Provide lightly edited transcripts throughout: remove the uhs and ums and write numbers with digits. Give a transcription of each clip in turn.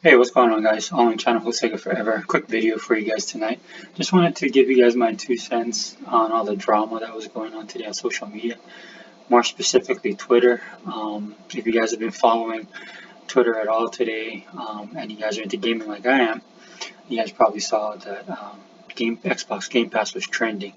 Hey, what's going on, guys? On channel for Sega Forever. Quick video for you guys tonight. Just wanted to give you guys my 2 cents on all the drama that was going on today on social media, more specifically Twitter. If you guys have been following Twitter at all today, and you guys are into gaming like I am, you guys probably saw that Xbox Game Pass was trending.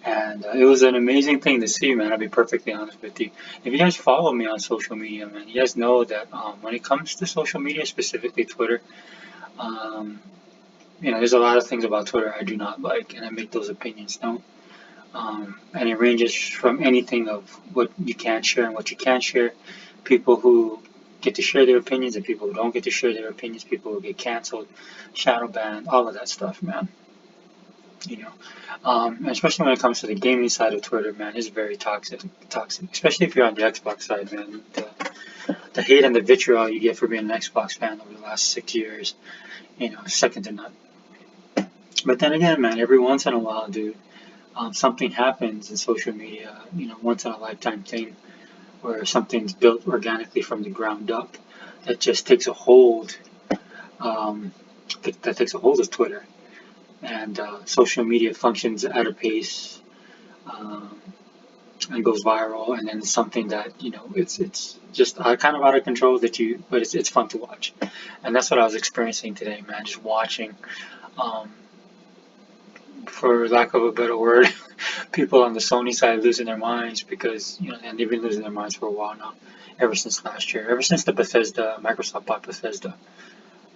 And it was an amazing thing to see, man. I'll be perfectly honest with you. If you guys follow me on social media, man, you guys know that when it comes to social media, specifically Twitter, um, there's a lot of things about Twitter I do not like, and I make those opinions known. And it ranges from anything of what you can share and what you can't share, people who get to share their opinions and people who don't get to share their opinions, people who get canceled, shadow banned, all of that stuff, man. You know, and especially when it comes to the gaming side of Twitter, man, it's very toxic. Especially if you're on the Xbox side, man. The hate and the vitriol you get for being an Xbox fan over the last 6 years, second to none. But then again, man, every once in a while, dude, something happens in social media, once in a lifetime thing where something's built organically from the ground up that just takes a hold, um, that takes a hold of Twitter. And social media functions at a pace um, and goes viral, and then something that it's just kind of out of control but it's fun to watch, and that's what I was experiencing today, man. Just watching, um, for lack of a better word, people on the Sony side losing their minds because and they've been losing their minds for a while now, ever since last year, ever since the Microsoft bought Bethesda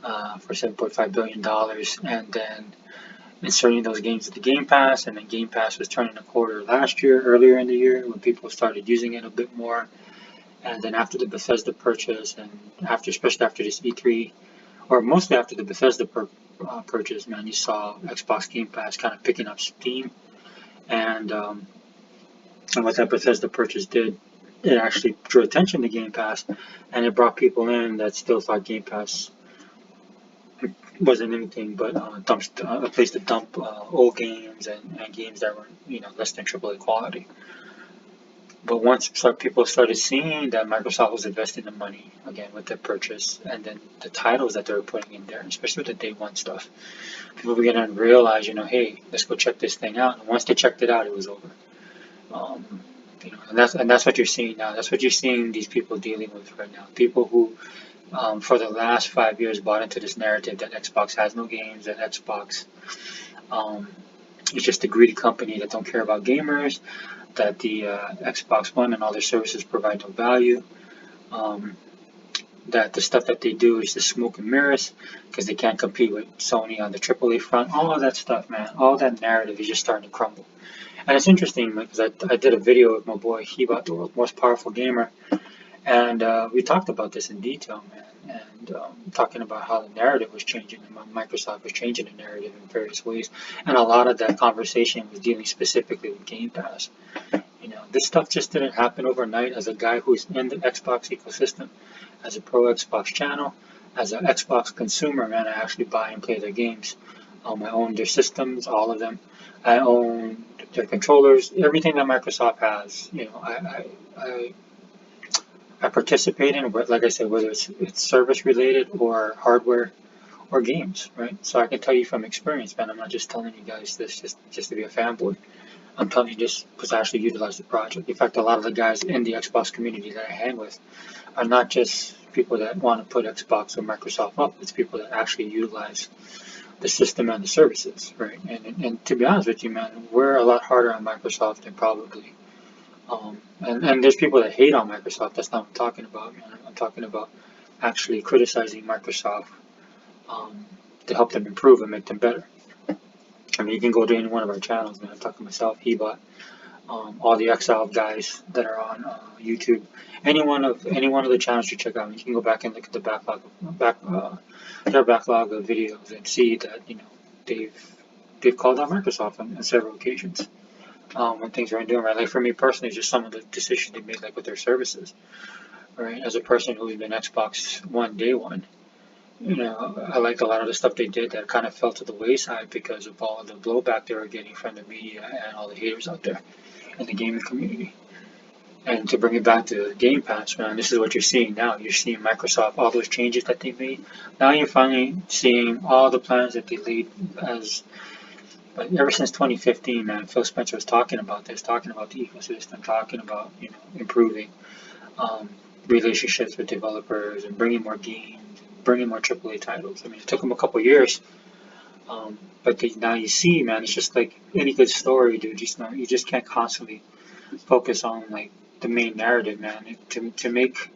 for $7.5 billion, and then inserting those games to the Game Pass, and then Game Pass was turning a quarter earlier in the year, when people started using it a bit more. And then after the Bethesda purchase, and especially after this E3, or mostly after the Bethesda purchase, man, you saw Xbox Game Pass kind of picking up steam. And what that Bethesda purchase did, it actually drew attention to Game Pass, and it brought people in that still thought Game Pass wasn't anything but a place to dump old games and games that were less than AAA quality. But once people started seeing that Microsoft was investing the money again with the purchase, and then the titles that they were putting in there, especially with the day one stuff, people began to realize, hey, let's go check this thing out. And once they checked it out, it was over. Um, and that's what you're seeing now. That's what you're seeing these people dealing with right now. People who, for the last 5 years, bought into this narrative that Xbox has no games, that Xbox um, is just a greedy company that don't care about gamers, that the Xbox One and all their services provide no value, um, that the stuff that they do is just smoke and mirrors because they can't compete with Sony on the AAA front. All of that stuff, man, all that narrative is just starting to crumble. And it's interesting because I did a video with my boy Heba, the world's most powerful gamer, and we talked about this in detail, man, and talking about how the narrative was changing, and Microsoft was changing the narrative in various ways. And a lot of that conversation was dealing specifically with Game Pass. This stuff just didn't happen overnight. As a guy who's in the Xbox ecosystem, as a pro Xbox channel, as an Xbox consumer, man, I actually buy and play their games. I own their systems, all of them. I own their controllers, everything that Microsoft has. I participate in, but like I said, whether it's service related or hardware or games, right? So I can tell you from experience, man. I'm not just telling you guys this just to be a fanboy. I'm telling you this because I actually utilize the project. In fact, a lot of the guys in the Xbox community that I hang with are not just people that want to put Xbox or Microsoft up. It's people that actually utilize the system and the services, right? And to be honest with you, man, we're a lot harder on Microsoft than probably. And there's people that hate on Microsoft. That's not what I'm talking about, man. I'm talking about actually criticizing Microsoft um, to help them improve and make them better. I mean, you can go to any one of our channels, man. I'm talking to myself, Hebot, all the Exile guys that are on YouTube. Any one of the channels you check out, you can go back and look at the their backlog of videos and see that they've called out Microsoft on several occasions when things aren't doing right. Like for me personally, just some of the decisions they made, like with their services, right? As a person who's been Xbox One day one, I liked a lot of the stuff they did that kind of fell to the wayside because of all the blowback they were getting from the media and all the haters out there in the gaming community. And to bring it back to Game Pass, man, this is what you're seeing now. You're seeing Microsoft, all those changes that they made. Now you're finally seeing all the plans that they laid as. But ever since 2015, man, Phil Spencer was talking about this, talking about the ecosystem, talking about improving um, relationships with developers and bringing more games, bringing more AAA titles. I mean, it took him a couple years, but now you see, man, it's just like any good story, dude. You just can't constantly focus on like the main narrative, man. To make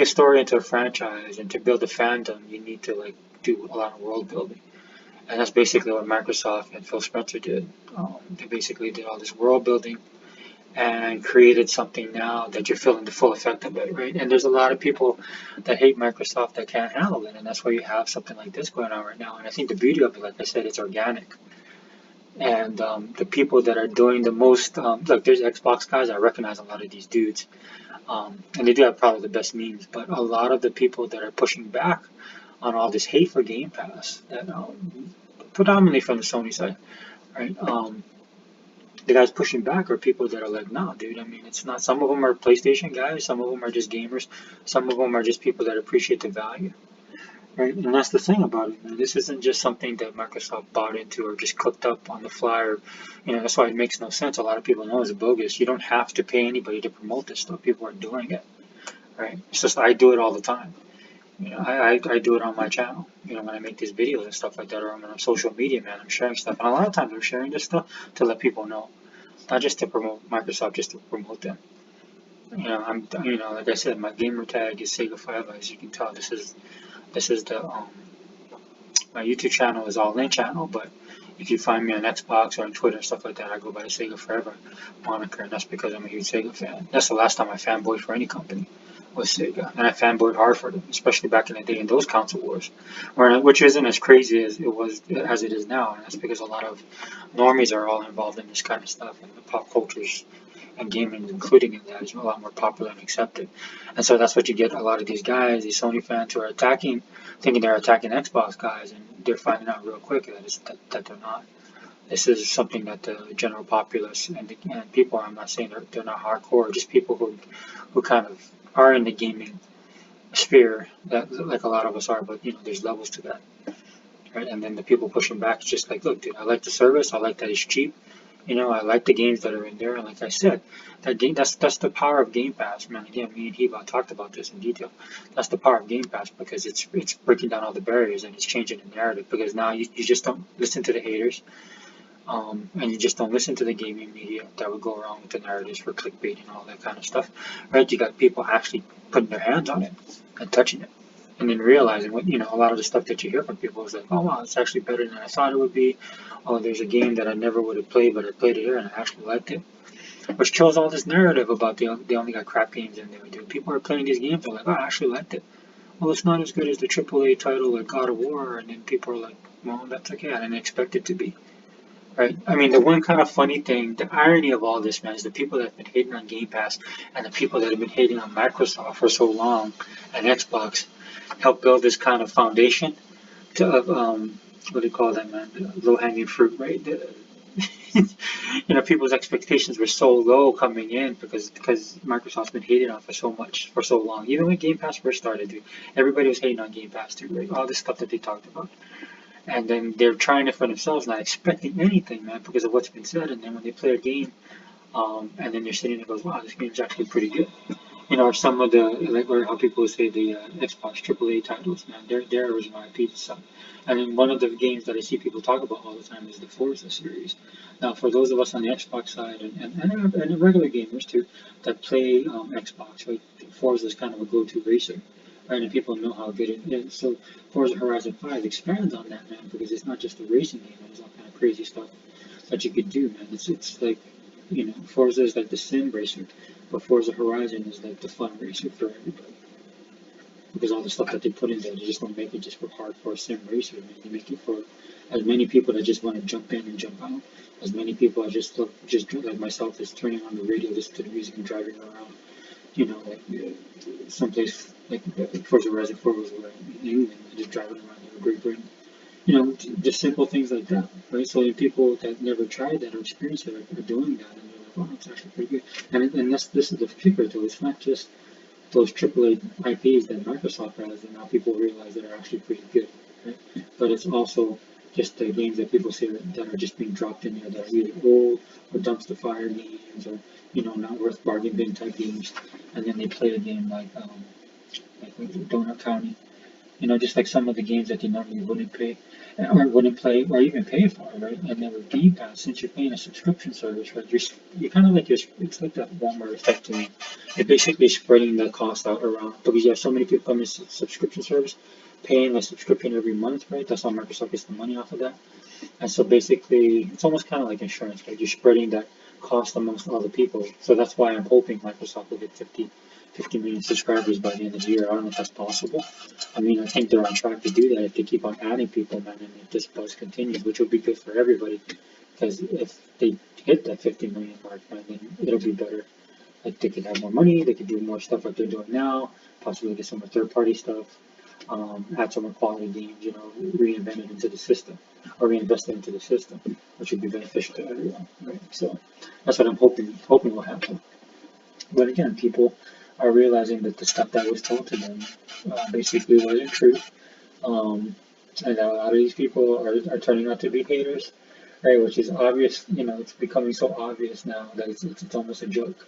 a story into a franchise and to build a fandom, you need to like do a lot of world building, and that's basically what Microsoft and Phil Spencer did. They basically did all this world building and created something now that you're feeling the full effect of it, right? And there's a lot of people that hate Microsoft that can't handle it, and that's why you have something like this going on right now. And I think the beauty of it, like I said, it's organic. And the people that are doing the most, look, there's Xbox guys. I recognize a lot of these dudes, and they do have probably the best memes. But a lot of the people that are pushing back on all this hate for Game Pass, that predominantly from the Sony side, right? The guys pushing back are people that are like, nah, dude. I mean, it's not. Some of them are PlayStation guys. Some of them are just gamers. Some of them are just people that appreciate the value, right? And that's the thing about it, man. This isn't just something that Microsoft bought into or just cooked up on the fly. Or, that's why it makes no sense. A lot of people know it's bogus. You don't have to pay anybody to promote this stuff. People are doing it, right? It's just I do it all the time. I do it on my channel. When I make these videos and stuff like that, or I'm on social media, man, I'm sharing stuff. And a lot of times I'm sharing this stuff to let people know, not just to promote Microsoft, just to promote them. Like I said, my gamer tag is Sega Forever. As you can tell, this is the my YouTube channel is all in channel, but if you find me on Xbox or on Twitter and stuff like that, I go by the Sega Forever moniker, and that's because I'm a huge Sega fan. That's the last time I fanboyed for any company was Sega, and I fanboyed hard for them, especially back in the day in those console wars, which isn't as crazy as it is now, and that's because a lot of normies are all involved in this kind of stuff, and the pop cultures and gaming, including in that, is a lot more popular and accepted. And so that's what you get a lot of these guys, these Sony fans who are attacking, thinking they're attacking Xbox guys, and they're finding out real quick that they're not. This is something that the general populace and people, I'm not saying they're not hardcore, just people who kind of are in the gaming sphere, that like a lot of us are, but there's levels to that, right? And then the people pushing back is just like, look, dude, I like the service, I like that it's cheap, I like the games that are in there, and like I said, that's the power of Game Pass, man. Again, me and Heba talked about this in detail. That's the power of Game Pass because it's breaking down all the barriers and it's changing the narrative. Because now you just don't listen to the haters, and you just don't listen to the gaming media that would go around with the narratives for clickbait and all that kind of stuff, right? You got people actually putting their hands on it and touching it. And then realizing a lot of the stuff that you hear from people is like, oh wow, it's actually better than I thought it would be. Oh, there's a game that I never would have played, but I played it here and I actually liked it. Which kills all this narrative about they only got crap games in there. Dude, people are playing these games, they're like, oh, I actually liked it. Well, it's not as good as the AAA title like God of War, and then people are like, well, that's okay, I didn't expect it to be. Right? I mean, the one kind of funny thing, the irony of all this, man, is the people that have been hating on Game Pass and the people that have been hating on Microsoft for so long and Xbox help build this kind of foundation of what do you call that, man? Low hanging fruit, right? People's expectations were so low coming in because Microsoft's been hated on for so long. Even when Game Pass first started, dude, everybody was hating on Game Pass too, right? All this stuff that they talked about. And then they're trying it for themselves, not expecting anything, man, because of what's been said. And then when they play a game, and then they're sitting there and goes, wow, this game's actually pretty good. Or some of the, like, or how people say the Xbox AAA titles, man, they're original IP stuff. And then one of the games that I see people talk about all the time is the Forza series. Now, for those of us on the Xbox side and regular gamers too that play Xbox, right, Forza is kind of a go-to racer, right? And people know how good it is. So Forza Horizon 5 expands on that, man, because it's not just a racing game, there's all kind of crazy stuff that you could do, man. It's like, Forza is like the sim racer, but Forza Horizon is like the fun racer for everybody. Because all the stuff that they put in there, they just don't make it just for hardcore sim racer, man. They make it for as many people that just want to jump in and jump out. As many people as just like myself, is turning on the radio, listening to the music and driving around. Like someplace like Forza Horizon 4 was in England, just driving around in Great Britain. Just simple things like that, right? So the people that never tried that or experienced it are doing that, and they're like, Wow, it's actually pretty good. And this is the kicker though. It's not just those AAA IPs that Microsoft has, and now people realize that are actually pretty good, right? But it's also just the games that people see that are just being dropped in there that are either old or dumpster fire games or not worth bargain bin type games, and then they play a game like Donut County, just like some of the games that they normally wouldn't pay or wouldn't play or even pay for, right? And then with Game Pass, since you're paying a subscription service, right, you're kind of like it's like that Walmart effect to me. You're basically spreading the cost out around because you have so many people coming to subscription service, paying a subscription every month, right? That's how Microsoft gets the money off of that. And so basically, it's almost kind of like insurance, right? You're spreading that cost amongst all the people. So that's why I'm hoping Microsoft will get 50 million subscribers by the end of the year. I don't know if that's possible. I mean, I think they're on track to do that if they keep on adding people, man, and if this buzz continues, which will be good for everybody. Because if they hit that 50 million mark, man, then it'll be better. Like they could have more money, they could do more stuff like they're doing now, possibly get some more third-party stuff, add some more quality games, reinvent it into the system or reinvest it into the system, which would be beneficial to everyone, right? So that's what I'm hoping will happen. But again, people are realizing that the stuff that was told to them basically wasn't true. Um, and a lot of these people are turning out to be haters, right? Which is obvious, it's becoming so obvious now that it's almost a joke.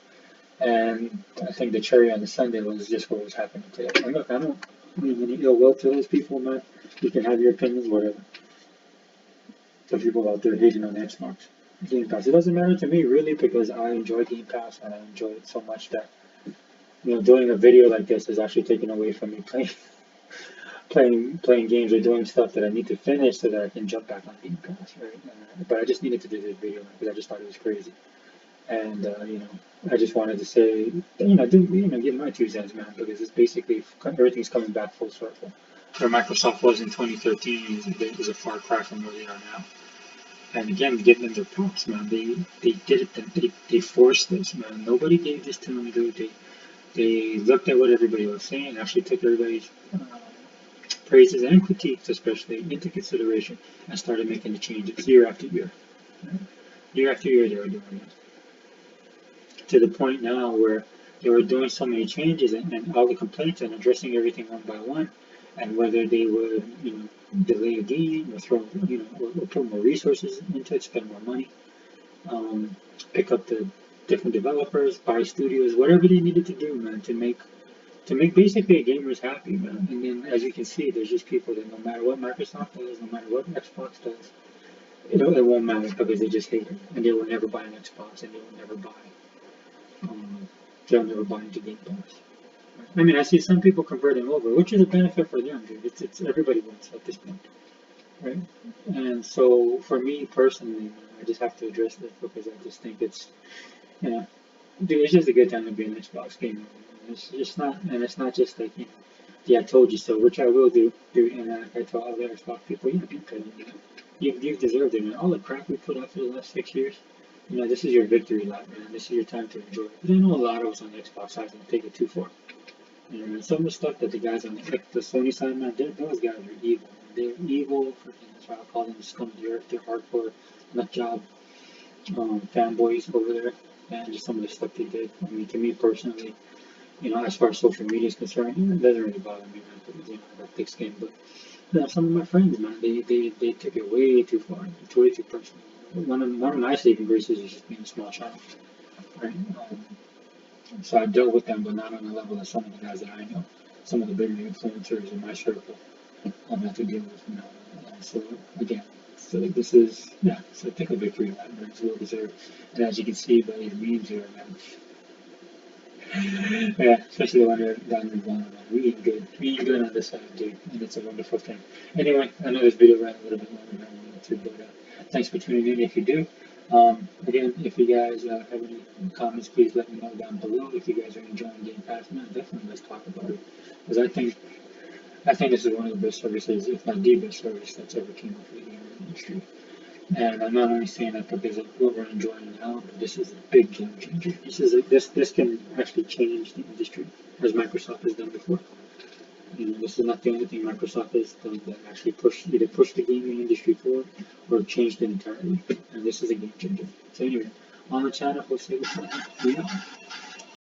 And I think the cherry on the sundae was just what was happening today. And look, I don't mean any ill will to those people, man. You can have your opinions, whatever. The people out there hating on Xbox Game Pass. It doesn't matter to me really because I enjoy Game Pass and I enjoy it so much that doing a video like this is actually taken away from me playing games or doing stuff that I need to finish so that I can jump back on Game Pass, right? But I just needed to do this video because I just thought it was crazy. And I just wanted to say, give my 2 cents, man, because it's basically everything's coming back full circle. Where Microsoft was in 2013 is a far cry from where they are now. And again, give them their props, man. They did it. They forced this, man. Nobody gave this to them, dude. They looked at what everybody was saying, actually took everybody's praises and critiques, especially, into consideration, and started making the changes year after year. Right? Year after year, they were doing it. To the point now where they were doing so many changes and all the complaints and addressing everything one by one, and whether they would, delay a game or throw, or put more resources into it, spend more money, pick up the different developers, buy studios, whatever they needed to do, man, to make basically gamers happy, man. And then, as you can see, there's just people that no matter what Microsoft does, no matter what Xbox does, it won't matter because they just hate it, and they will never buy an Xbox, and they will never buy um, they'll never buy into Game Pass. I mean, I see some people converting over, which is a benefit for them, dude. It's everybody wins at this point, right? And so, for me personally, I just have to address this because I just think it's, dude, it's just a good time to be an Xbox gamer. It's just not, and it's not just like, yeah, I told you so, which I will do, dude. And I tell other Xbox people, yeah, be petty, you've deserved it, man. All the crap we put out for the last 6 years, this is your victory lap, man. This is your time to enjoy it. Because I know a lot of us on the Xbox side will take it too far. Some of the stuff that the guys on the Sony side, man, those guys are evil. They're evil. That's why I call them scum of the earth. They're hardcore nut job fanboys over there. And just some of the stuff they did. I mean, to me personally, as far as social media is concerned, it doesn't really bother me, man, because, I got thick skin. But some of my friends, man, they took it way too far, way too personal. One of my saving graces is just being a small child, right? So I dealt with them, but not on the level of some of the guys that I know, some of the bigger influencers in my circle. I'm have to deal with now. So again, so this is so take a victory lap, man. It's well deserved. And as you can see by these memes here, man, yeah, especially the one down in Ghana, man. We eat good on this side, dude, and it's a wonderful thing. Anyway, I know this video ran a little bit longer than I wanted to, but thanks for tuning in if you do. Again, if you guys have any comments, please let me know down below. If you guys are enjoying Game Pass, man, definitely let's talk about it. Because I think this is one of the best services, if not the best service that's ever came up for the gaming industry. And I'm not only saying that because of what we're enjoying now, but this is a big game changer. This can actually change the industry, as Microsoft has done before. This is not the only thing Microsoft has done that actually pushed the gaming industry forward or changed it entirely. And this is a game changer. So anyway, on the channel for Sega Forever. Yeah.